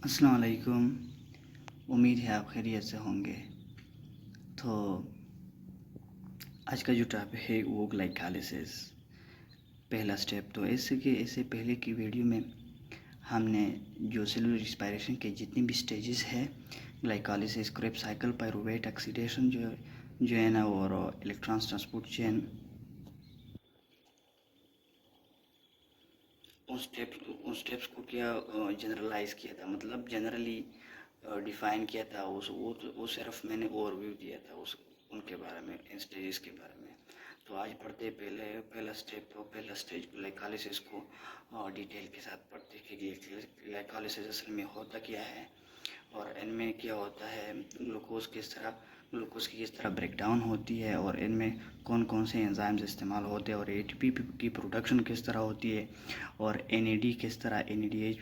अस्सलाम वालेकुम। उम्मीद है आप खैरियत से होंगे। तो आज का जो टॉपिक है वो ग्लाइकोलाइसिस। पहला स्टेप तो ऐसे पहले की वीडियो में हमने जो सेलुलर रिस्पायरेशन के जितनी भी स्टेजेस है, glycolysis, Krebs cycle, pyruvate oxidation जो है ना, और इलेक्ट्रॉन्स ट्रांसपोर्ट चेन, उन स्टेप्स को क्या जनरलाइज किया था, मतलब जनरली डिफ़ाइन किया था। वो सिर्फ मैंने ओवरव्यू दिया था उस उनके बारे में, इन स्टेजेस के बारे में। तो आज पढ़ते पहला स्टेज ग्लाइकोलाइसिस को डिटेल के साथ पढ़ते कि ग्लाइकोलाइसिस असल में होता क्या है और इनमें क्या होता है, ग्लूकोज की किस तरह ब्रेकडाउन होती है और इनमें कौन कौन से एंजाइम्स इस्तेमाल होते हैं और एटीपी की प्रोडक्शन किस तरह होती है और एनएडी किस तरह एनएडीएच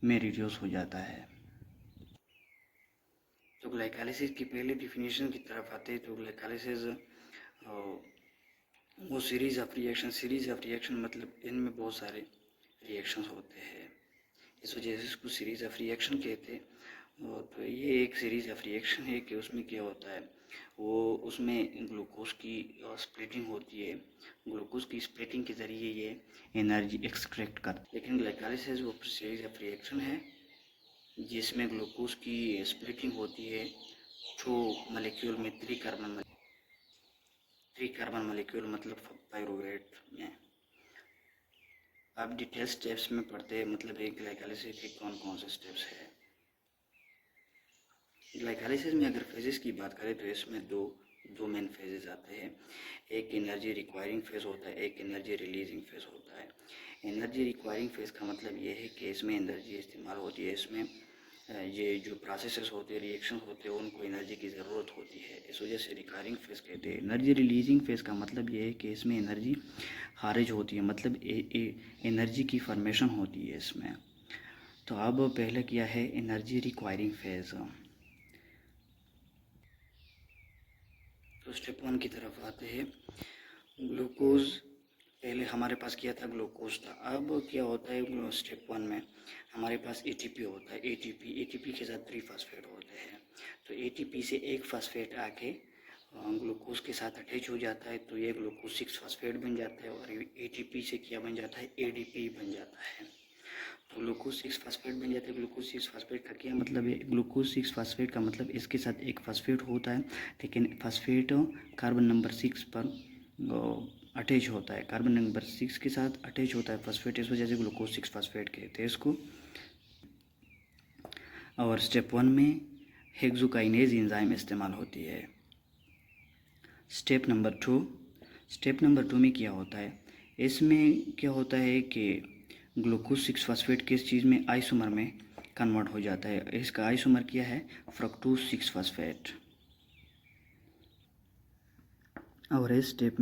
में रिड्यूस हो जाता है। तो ग्लाइकोलाइसिस की पहले डिफिनीशन की तरफ आते हैं। तो ग्लाइकोलाइसिस वो सीरीज़ ऑफ रिएक्शन, मतलब इनमें बहुत सारे रिएक्शंस होते हैं, इस वजह से इसको सीरीज़ ऑफ रिएक्शन कहते हैं। और तो ये एक सीरीज़ ऑफ रिएक्शन है कि उसमें क्या होता है, वो उसमें ग्लूकोज की स्प्लिटिंग होती है। ग्लूकोज की स्प्लिटिंग के ज़रिए ये एनर्जी एक्सट्रैक्ट करता है। लेकिन ग्लाइकोलाइसिस वो सीरीज़ ऑफ रिएक्शन है जिसमें ग्लूकोज की स्प्लिटिंग होती है टू मॉलिक्यूल में, थ्री कार्बन मॉलिक्यूल, मतलब पायरूवेट में। अब डिटेल स्टेप्स में पढ़ते हैं, मतलब एक ग्लाइकोलाइसिस के कौन कौन से स्टेप्स है। ग्लाइकोलाइसिस में अगर फेजेस की बात करें तो इसमें दो मेन फेजेस आते हैं। एक एनर्जी रिक्वायरिंग फेज होता है, एक एनर्जी रिलीजिंग फेज होता है। एनर्जी रिक्वायरिंग फेज का मतलब ये है कि इसमें एनर्जी इस्तेमाल होती है, इसमें ये जो प्रोसेसेस होते हैं, रिएक्शन होते हैं, उनको एनर्जी की ज़रूरत होती है, इस वजह से रिक्वायरिंग फेज कहते हैं। एनर्जी रिलीजिंग फेज का मतलब ये है कि इसमें एनर्जी खारिज होती है, मतलब एनर्जी की फॉर्मेशन होती है इसमें। तो अब पहले क्या है एनर्जी रिक्वायरिंग फेज। तो स्टेप वन की तरफ आते हैं। ग्लूकोज, पहले हमारे पास क्या था, ग्लूकोज था। अब क्या होता है स्टेप वन में हमारे पास एटीपी होता है। एटीपी के साथ 3 फास्फेट होते हैं। तो एटीपी से एक फास्फेट आके ग्लूकोज के साथ अटैच हो जाता है, तो ये ग्लूकोज 6 फास्फेट बन जाता है और एटीपी से क्या बन जाता है, एडीपी बन जाता है। तो ग्लूकोज 6 फास्फेट बन जाता है। ग्लूकोज 6 फास्फेट का क्या मतलब है, ग्लूकोज 6 फास्फेट का मतलब इसके साथ एक फास्फेट होता है, लेकिन फास्फेट कार्बन नंबर 6 पर अटैच होता है, कार्बन नंबर 6 के साथ अटैच होता है फास्फेट, इस वजह से ग्लूकोज 6 फास्फेट कहते हैं इसको। और स्टेप वन में हेक्सोकाइनेज एंजाइम इस्तेमाल होती है। स्टेप नंबर टू में क्या होता है, इसमें क्या होता है कि ग्लूकोज 6 फास्फेट किस चीज़ में, आइसोमर में कन्वर्ट हो जाता है। इसका आइसोमर क्या है, फ्रक्टोज 6 फास्फेट। और इस स्टेप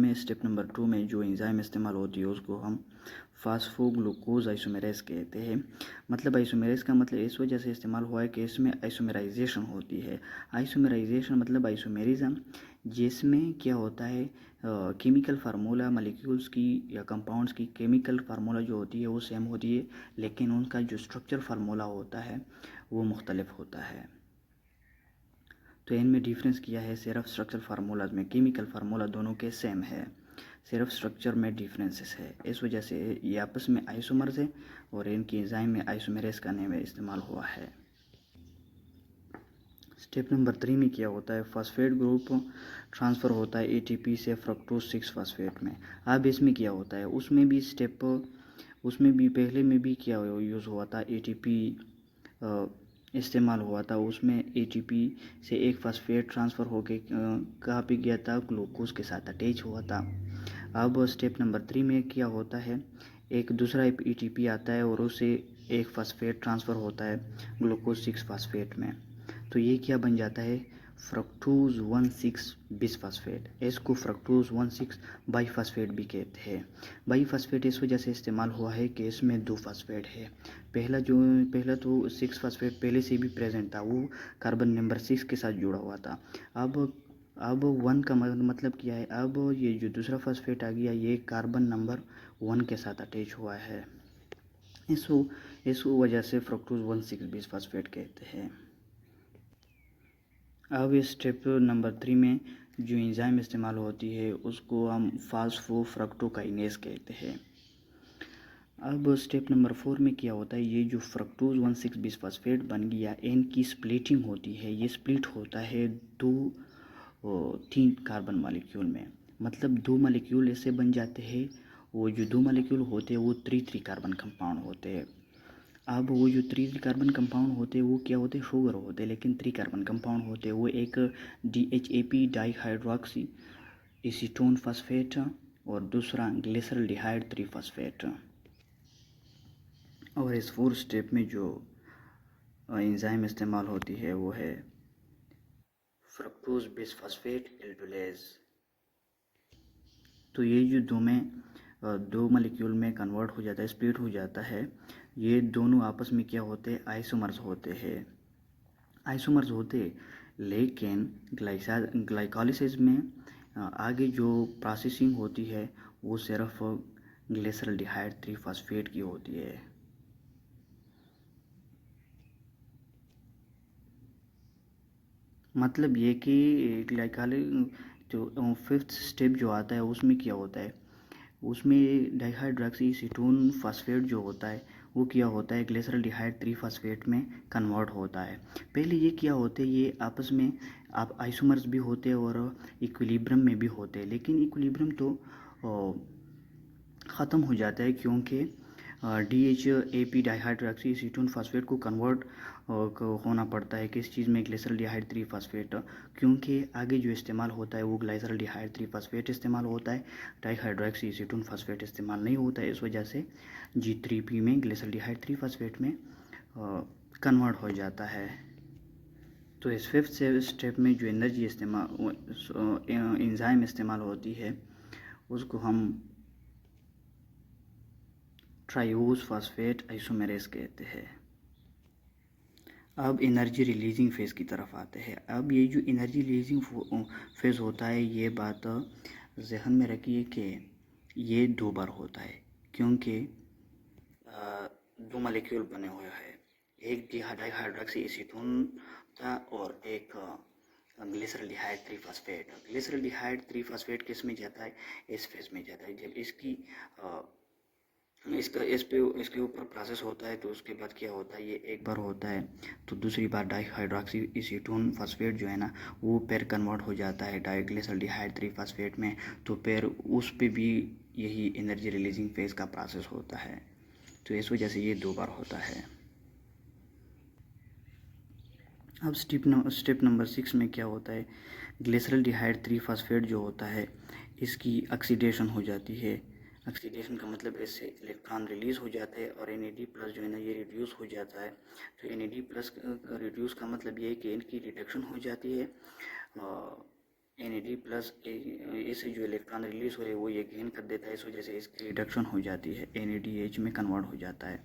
नंबर टू में जो एंजाइम इस्तेमाल होती है उसको हम फास्फोग्लूकोज आइसोमेरेज कहते हैं। मतलब आइसोमेरेज का मतलब इस वजह से इस्तेमाल हुआ है कि इसमें आइसोमेराइजेशन होती है। आइसोमेराइजेशन मतलब आइसोमेरिज्म, जिसमें क्या होता है केमिकल फार्मूला, मॉलिक्यूल्स की या कंपाउंड्स की केमिकल फार्मूला जो होती है वो सेम होती है, लेकिन उनका जो स्ट्रक्चर फार्मूला होता है वो मुख्तलिफ होता है। तो इनमें डिफरेंस किया है, सिर्फ स्ट्रक्चर फार्मूलाज में केमिकल फार्मूला दोनों के सेम है, सिर्फ स्ट्रक्चर में डिफरेंसेस है। इस वजह से ये आपस में आइसोमर्स है और इनकी एंजाइम में आइसोमेरेज करने में इस्तेमाल हुआ है। स्टेप नंबर 3 में क्या होता है, फास्फेट ग्रुप ट्रांसफ़र होता है एटीपी से फ्रक्टोज 6 फास्फेट में। अब इसमें क्या होता है, उसमें भी पहले में भी क्या यूज़ हुआ था, एटीपी इस्तेमाल हुआ था। उसमें एटीपी से एक फास्फेट ट्रांसफ़र होके कहाँ पे गया था, ग्लूकोज के साथ अटैच हुआ था। अब स्टेप नंबर 3 में क्या होता है, एक दूसरा एटीपी आता है और उससे एक फास्फेट ट्रांसफ़र होता है ग्लूकोज 6 फास्फेट में। तो ये क्या बन जाता है, फ्रक्टोज 1,6 बिसफास्फेट। इसको फ्रक्टोज 1,6 बाईफास्फेट भी कहते हैं। बाईफास्फेट इस वजह से इस्तेमाल हुआ है कि इसमें 2 फास्फेट है। पहला तो 6 फास्फेट पहले से भी प्रेजेंट था, वो कार्बन नंबर 6 के साथ जुड़ा हुआ था। अब 1 का मतलब क्या है, अब ये जो दूसरा फास्फेट आ गया ये कार्बन नंबर 1 के साथ अटैच हुआ है, इस वजह से फ्रक्टोज 1,6 बिसफास्फेट कहते हैं। अब इस स्टेप नंबर 3 में जो एंजाइम इस्तेमाल होती है उसको हम फास्फोफ्रक्टोकाइनेज कहते हैं। अब स्टेप नंबर 4 में क्या होता है, ये जो फ्रक्टोज 1,6 बिसफास्फेट बन गया, इनकी स्प्लिटिंग होती है। ये स्प्लिट होता है 3 कार्बन मॉलिक्यूल में, मतलब 2 मॉलिक्यूल ऐसे बन जाते हैं। वो जो 2 मॉलिक्यूल होते हैं वो 3 कार्बन कंपाउंड होते हैं। अब वो जो 3 कार्बन कंपाउंड होते हैं वो क्या होते हैं, शुगर होते हैं, लेकिन 3 कार्बन कंपाउंड होते हैं। वो एक DHAP डाइहाइड्रोक्सी एसीटोन फास्फेट और दूसरा ग्लिसरल्डिहाइड 3 फास्फेट। और इस 4 स्टेप में जो एंजाइम इस्तेमाल होती है वो है फ्रक्टोज बिसफास्फेट एल्डोलेज। तो ये जो दो मॉलिक्यूल में कन्वर्ट हो जाता है, स्प्लिट हो जाता है। ये दोनों आपस में क्या होते हैं, आइसोमर्स होते हैं। आइसोमर्स होते लेकिन ग्लाइकोलिसिस में आगे जो प्रोसेसिंग होती है वो सिर्फ ग्लिसरल्डिहाइड 3 फास्फेट की होती है। मतलब ये कि ग्लाइकोलिस जो 5th स्टेप जो आता है उसमें क्या होता है, उसमें डाइहाइड्रोक्सी एसीटोन फास्फेट जो होता है वो क्या होता है, ग्लिसरल्डिहाइड 3 फास्फेट में कन्वर्ट होता है। पहले ये क्या होते हैं, ये आपस में आप आइसोमर्स भी होते हैं और इक्विलिब्रियम में भी होते हैं, लेकिन इक्विलिब्रियम तो ख़त्म हो जाता है क्योंकि DHAP डाइहाइड्रोक्सी एसीटोन फास्फेट को कन्वर्ट होना पड़ता है किस चीज़ में, ग्लिसरल्डिहाइड 3 फास्फेट, क्योंकि आगे जो इस्तेमाल होता है वो ग्लिसरल्डिहाइड 3 फास्फेट इस्तेमाल होता है, डाइहाइड्रोक्सी एसीटोन फास्फेट इस्तेमाल नहीं होता है। इस वजह से G3P में ग्लिसरल्डिहाइड 3 फास्फेट में कन्वर्ट हो जाता है। तो इस 5th स्टेप में जो एनर्जी एंजाइम इस्तेमाल होती है उसको हम ट्राइओस फास्फेट आइसोमेरेज कहते हैं। अब एनर्जी रिलीजिंग फेज़ की तरफ आते हैं। अब ये जो एनर्जी रिलीजिंग फेज़ होता है, ये बात जहन में रखिए कि ये 2 बार होता है, क्योंकि 2 मॉलिक्यूल बने हुए हैं, एक डाइहाइड्रोक्सी एसीटोन था और एक ग्लिसरल्डिहाइड 3 फास्फेट। ग्लिसरल्डिहाइड 3 फास्फेट किस में जाता है, इस फेज़ में जाता है। जब इसके ऊपर प्रोसेस होता है तो उसके बाद क्या होता है, ये एक बार होता है तो दूसरी बार डाइहाइड्रोक्सी एसीटोन फास्फेट जो है ना वो फिर कन्वर्ट हो जाता है डाइग्लिसरल्डिहाइड 3 फास्फेट में, तो फिर उस पे भी यही एनर्जी रिलीजिंग फेज़ का प्रोसेस होता है। तो इस वजह से ये 2 बार होता है। अब स्टेप नंबर 6 में क्या होता है, ग्लिसरल्डिहाइड 3 फास्फेट जो होता है इसकी ऑक्सीडेशन हो जाती है। ऑक्सीडेशन का मतलब इससे इलेक्ट्रॉन रिलीज़ हो जाता है और NAD+ जो है ना ये रिड्यूस हो जाता है। तो NAD+ रिड्यूस का मतलब ये है कि इनकी रिडक्शन हो जाती है। NAD+ इससे जो इलेक्ट्रॉन रिलीज़ हो रहे हैं वो ये गेन कर देता है, इस वजह से इसकी रिडक्शन हो जाती है, NADH में कन्वर्ट हो जाता है।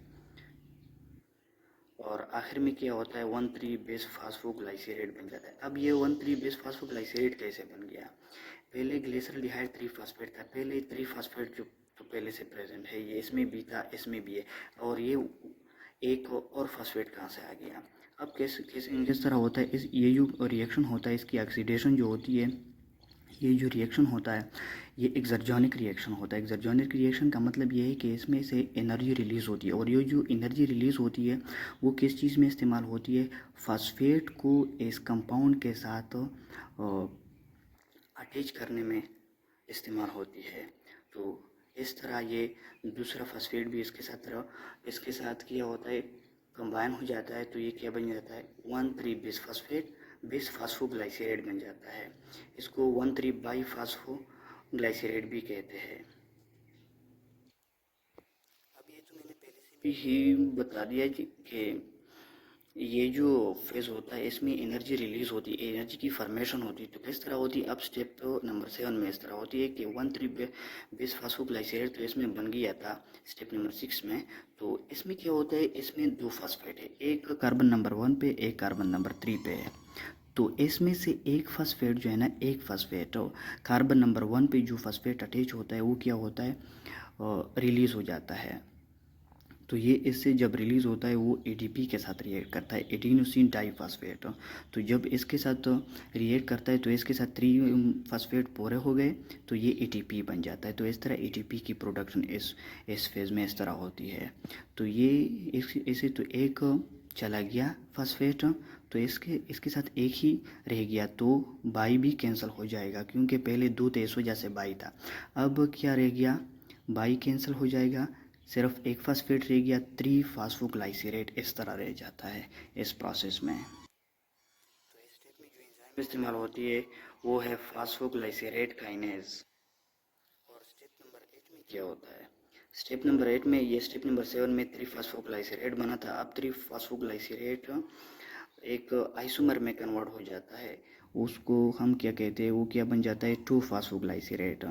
और आखिर में क्या होता है, 1,3 बेस फास्फोग्लाइसरेट बन जाता है। अब ये 1,3 बेस फास्फोग्लाइसरेट कैसे बन गया, पहले ग्लिसरल्डिहाइड 3 फास्फेट था, पहले 3 फास्फेट जो तो पहले से प्रेजेंट है, ये इसमें भी था, इसमें भी है, और ये एक और फास्फेट कहाँ से आ गया। अब किस तरह होता है, ये जो रिएक्शन होता है इसकी ऑक्सीडेशन जो होती है, ये जो रिएक्शन होता है ये एक्सर्जोनिक रिएक्शन होता है। एक्सर्जोनिक रिएक्शन का मतलब ये है कि इसमें से एनर्जी रिलीज़ होती है, और ये जो एनर्जी रिलीज़ होती है वो किस चीज़ में इस्तेमाल होती है, फास्फेट को इस कंपाउंड के साथ अटैच करने में इस्तेमाल होती है। तो इस तरह ये दूसरा फास्फेट भी इसके साथ किया होता है, कंबाइन हो जाता है, तो ये क्या बन जाता है, 1,3 बेस फास्फेट बेस फास्फोग्लाइसरेट बन जाता है। इसको 1,3 बाई फास्फोग्लाइसरेट भी कहते हैं। अब ये तो मैंने पहले से भी ही बता दिया कि ये जो फेज़ होता है इसमें एनर्जी रिलीज़ होती है, एनर्जी की फॉर्मेशन होती है। तो किस तरह होती है, अब स्टेप नंबर 7 में इस तरह होती है कि 1,3 बेस फास्फोग्लाइसरेट तो इसमें बन गया था स्टेप नंबर 6 में। तो इसमें क्या होता है, इसमें 2 फास्फेट है, एक कार्बन नंबर 1 पे, एक कार्बन नंबर 3 पे है। तो इसमें से एक फास्फेट जो है ना, एक फास्फेट कार्बन नंबर 1 पे जो फास्फेट अटैच होता है वो क्या होता है, रिलीज़ हो जाता है। तो ये इससे जब रिलीज़ होता है वो एटीपी के साथ रिएक्ट करता है, एडिनोसिन डाइफॉस्फेट। तो जब इसके साथ रिएक्ट करता है तो इसके साथ 3 फास्फेट पूरे हो गए तो ये एटीपी बन जाता है। तो इस तरह एटीपी की प्रोडक्शन इस फेज़ में इस तरह होती है। तो ये इसे तो एक चला गया फास्फेट, तो इसके साथ एक ही रह गया, तो बाई भी कैंसिल हो जाएगा क्योंकि पहले 2 थे इस वजह से बाई था। अब क्या रह गया, बाई कैंसिल हो जाएगा, सिर्फ एक फास्फेट रह गया, 3 फास्फोग्लाइसरेट इस तरह रह जाता है इस प्रोसेस में। तो इस स्टेप में जो एंजाइम इस्तेमाल होती है वो है फास्फोग्लाइसरेट काइनेज। और स्टेप नंबर 8 में क्या होता है, स्टेप नंबर 8 में, ये स्टेप नंबर 7 में 3 फास्फोग्लाइसरेट बना था, अब 3 फास्फोग्लाइसरेट एक आइसोमर में कन्वर्ट हो जाता है, उसको हम क्या कहते हैं, वो क्या बन जाता है, 2 फास्फोग्लाइसरेट।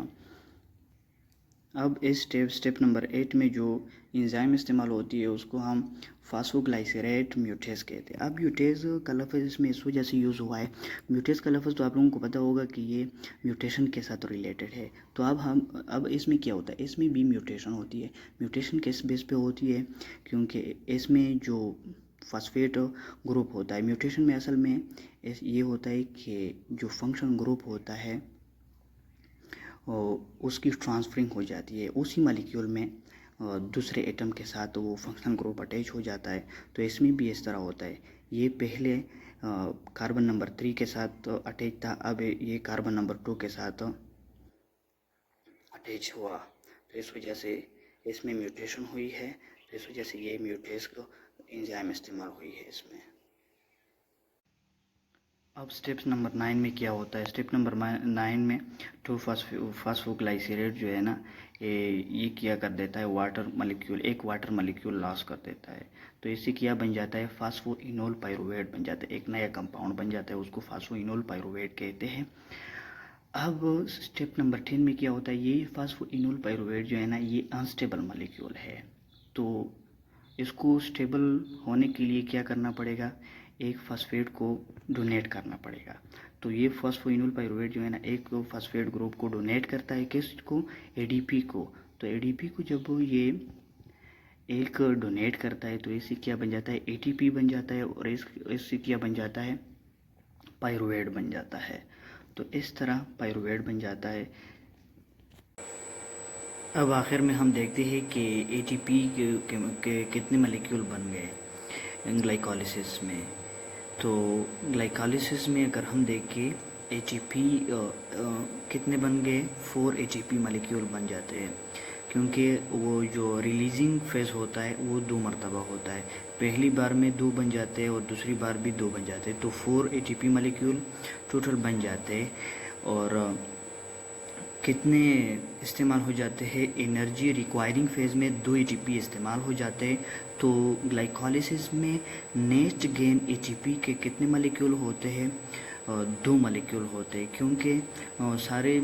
अब इस स्टेप नंबर 8 में जो एंजाइम इस्तेमाल होती है उसको हम फास्फोग्लाइसरेट म्यूटेस कहते हैं। अब म्यूटेस का लफ्ज़ इसमें इस वजह से यूज़ हुआ है, म्यूटेस का लफ्ज़ तो आप लोगों को पता होगा कि ये म्यूटेशन के साथ रिलेटेड है। तो अब इसमें क्या होता है, इसमें भी म्यूटेशन होती है। म्यूटेशन किस बेस पे होती है, क्योंकि इसमें जो फास्फेट ग्रुप होता है, म्यूटेशन में असल में ये होता है कि जो फंक्शन ग्रुप होता है उसकी ट्रांसफरिंग हो जाती है उसी मॉलिक्यूल में दूसरे एटम के साथ, वो फंक्शनल ग्रुप अटैच हो जाता है। तो इसमें भी इस तरह होता है, ये पहले कार्बन नंबर 3 के साथ अटैच था, अब ये कार्बन नंबर 2 के साथ अटैच हुआ, तो इस वजह से इसमें म्यूटेशन हुई है। तो इस वजह से ये म्यूटेस एंजाइम इस्तेमाल हुई है इसमें। अब स्टेप नंबर 9 में क्या होता है, स्टेप नंबर 9 में 2 फास्फोग्लाइसरेट जो है ना, ये क्या कर देता है, वाटर मॉलिक्यूल, एक वाटर मॉलिक्यूल लॉस कर देता है। तो इससे क्या बन जाता है, फास्फोइनोल पाइरुवेट बन जाता है, एक नया कंपाउंड बन जाता है, उसको फास्फोइनोल पाइरुवेट कहते हैं। अब स्टेप नंबर 10 में क्या होता है, ये फास्फोइनोल पाइरुवेट जो है ना, ये अनस्टेबल मॉलिक्यूल है। तो इसको स्टेबल होने के लिए क्या करना पड़ेगा, एक फास्फेट को डोनेट करना पड़ेगा। तो ये फास्फोइनोल पाइरुवेट जो है ना, एक फास्फेट ग्रुप को डोनेट करता है, किसको, एडीपी को। तो एडीपी को जब ये एक डोनेट करता है तो इससे क्या बन जाता है, एटीपी बन जाता है, और इससे क्या बन जाता है, पाइरुवेट बन जाता है। तो इस तरह पाइरुवेट बन जाता है। अब आखिर में हम देखते हैं कि एटीपी के कितने मॉलिक्यूल बन गए ग्लाइकोलिसिस में। तो ग्लाइकोलिसिस में अगर हम देखें एटीपी कितने बन गए, 4 एटीपी मॉलिक्यूल बन जाते हैं, क्योंकि वो जो रिलीजिंग फेज़ होता है वो 2 मरतबा होता है, पहली बार में 2 बन जाते हैं और दूसरी बार भी 2 बन जाते हैं, तो 4 एटीपी मॉलिक्यूल टोटल बन जाते हैं। और कितने इस्तेमाल हो जाते हैं, एनर्जी रिक्वायरिंग फेज़ में 2 एटीपी इस्तेमाल हो जाते हैं। तो ग्लाइकोलिसिस में नेट गेन एटीपी के कितने मॉलिक्यूल होते हैं, 2 मॉलिक्यूल होते हैं, क्योंकि सारे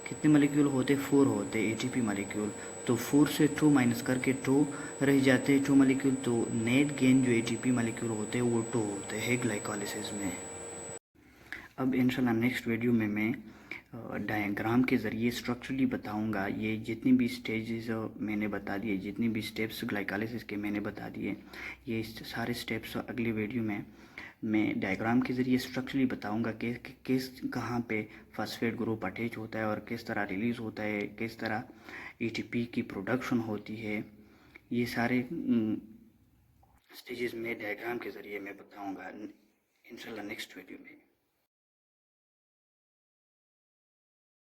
कितने मॉलिक्यूल होते, 4 होते एटीपी मॉलिक्यूल। तो 4 से 2 माइनस करके 2 रह जाते हैं 2 मॉलिक्यूल। तो नेट गेन जो एटीपी मॉलिक्यूल होते हैं वो 2 होते हैं ग्लाइकोलिसिस में। अब इंशाल्लाह नेक्स्ट वीडियो में मैं डायग्राम के ज़रिए स्ट्रक्चरली बताऊंगा, ये जितनी भी स्टेजेस मैंने बता दिए, जितनी भी स्टेप्स ग्लाइकोलिसिस के मैंने बता दिए, ये सारे स्टेप्स अगली वीडियो में मैं डायग्राम के ज़रिए स्ट्रक्चरली बताऊंगा कि किस कहाँ पे फास्फेट ग्रुप अटैच होता है और किस तरह रिलीज़ होता है, किस तरह एटीपी की प्रोडक्शन होती है। ये सारे स्टेजेस में डायग्राम के ज़रिए मैं बताऊँगा इंशाल्लाह नेक्स्ट वीडियो में।